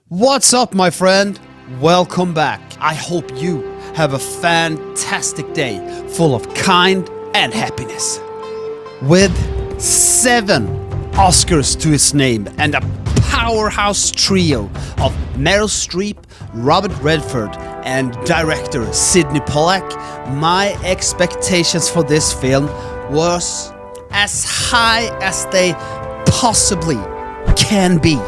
What's up, my friend? Welcome back. I hope you have a fantastic day full of kind and happiness. With 7 Oscars to his name and a powerhouse trio of Meryl Streep, Robert Redford, and director Sidney Pollack, my expectations for this film was as high as they possibly can be.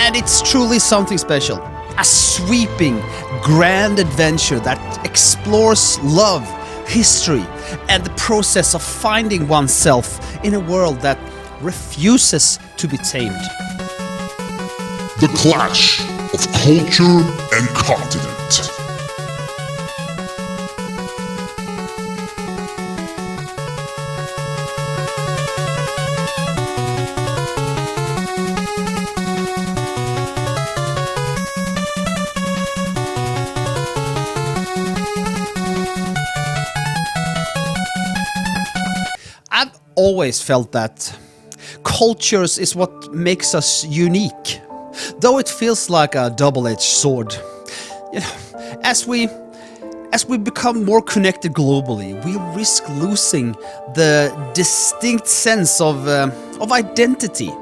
And it's truly something special. A sweeping, grand adventure that explores love, history, and the process of finding oneself in a world that refuses to be tamed. The clash of culture and continent. I've always felt that cultures is what makes us unique, though it feels like a double-edged sword. You know, as we become more connected globally, we risk losing the distinct sense of identity.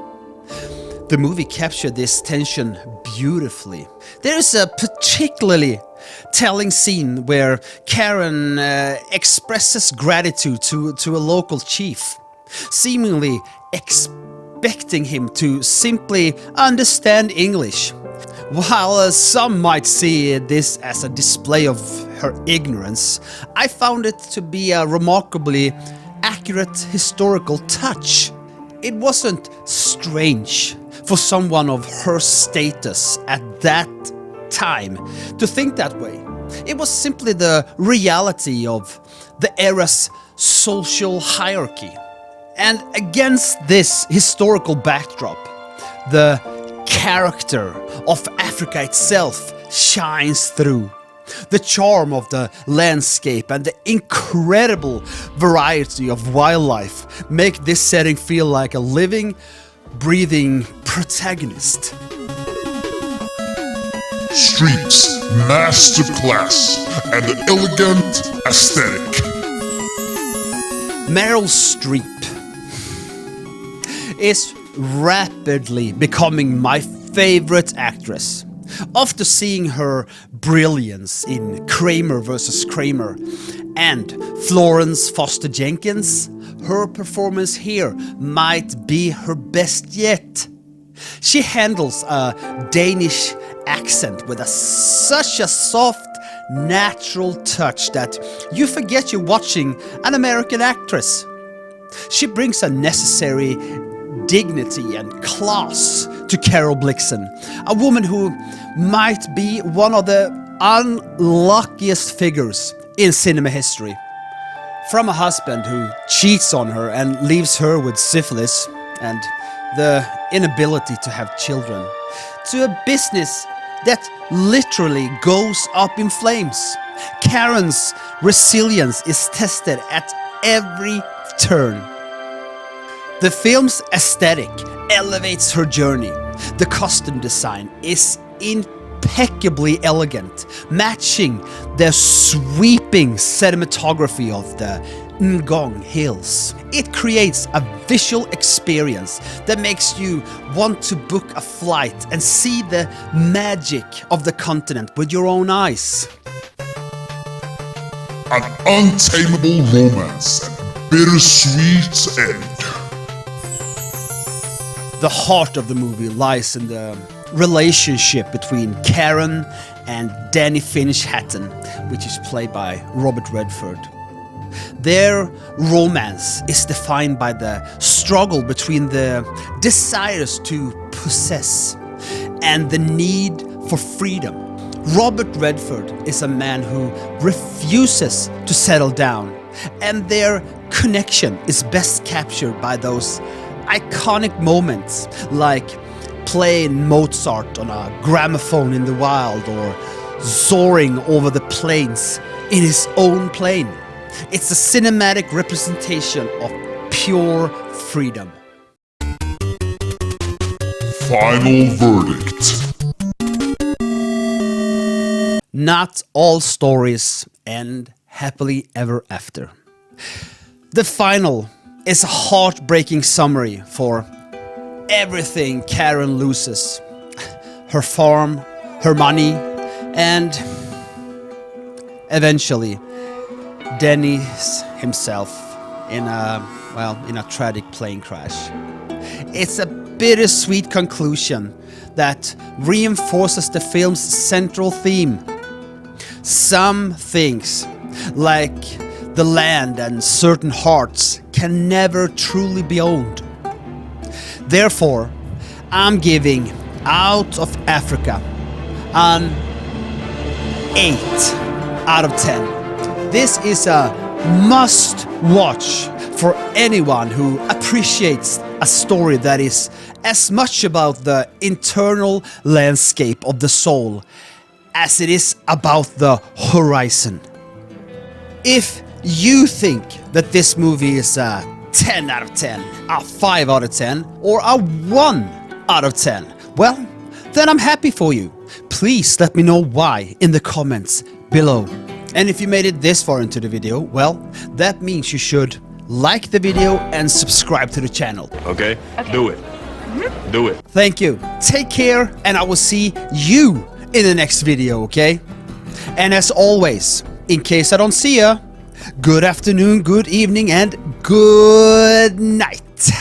The movie captured this tension beautifully. There is a particularly telling scene where Karen expresses gratitude to a local chief, seemingly expecting him to simply understand English. While some might see this as a display of her ignorance, I found it to be a remarkably accurate historical touch. It wasn't strange for someone of her status at that time to think that way. It was simply the reality of the era's social hierarchy. And against this historical backdrop, the character of Africa itself shines through. The charm of the landscape and the incredible variety of wildlife make this setting feel like a living, breathing protagonist. Streep's masterclass and an elegant aesthetic. Meryl Streep is rapidly becoming my favorite actress. After seeing her brilliance in Kramer vs. Kramer and Florence Foster Jenkins, her performance here might be her best yet. She handles a Danish accent with such a soft, natural touch that you forget you're watching an American actress. She brings a necessary dignity and class to Karen Blixen, a woman who might be one of the unluckiest figures in cinema history. From a husband who cheats on her and leaves her with syphilis and the inability to have children, to a business that literally goes up in flames. Karen's resilience is tested at every turn. The film's aesthetic elevates her journey. The costume design is impeccably elegant, matching the sweeping cinematography of the Ngong Hills. It creates a visual experience that makes you want to book a flight and see the magic of the continent with your own eyes. An untamable romance and bittersweet end. The heart of the movie lies in the relationship between Karen and Danny Finch Hatton, which is played by Robert Redford. Their romance is defined by the struggle between the desires to possess and the need for freedom. Robert Redford is a man who refuses to settle down, and their connection is best captured by those iconic moments like playing Mozart on a gramophone in the wild or soaring over the plains in his own plane. It's a cinematic representation of pure freedom. final verdict. Not all stories end happily ever after. The final is a heartbreaking summary for everything Karen loses. Her farm, her money, and eventually Dennis himself in a tragic plane crash. It's a bittersweet conclusion that reinforces the film's central theme. Some things, like the land and certain hearts, can never truly be owned. Therefore, I'm giving Out of Africa an 8 out of 10. This is a must watch for anyone who appreciates a story that is as much about the internal landscape of the soul as it is about the horizon. If you think that this movie is a 10 out of 10, a 5 out of 10, or a 1 out of 10, well, then I'm happy for you. Please let me know why in the comments below. And if you made it this far into the video, well, that means you should like the video and subscribe to the channel. Okay. Do it. Do it. Thank you. Take care, and I will see you in the next video, okay? And as always, in case I don't see ya, good afternoon, good evening, and good night.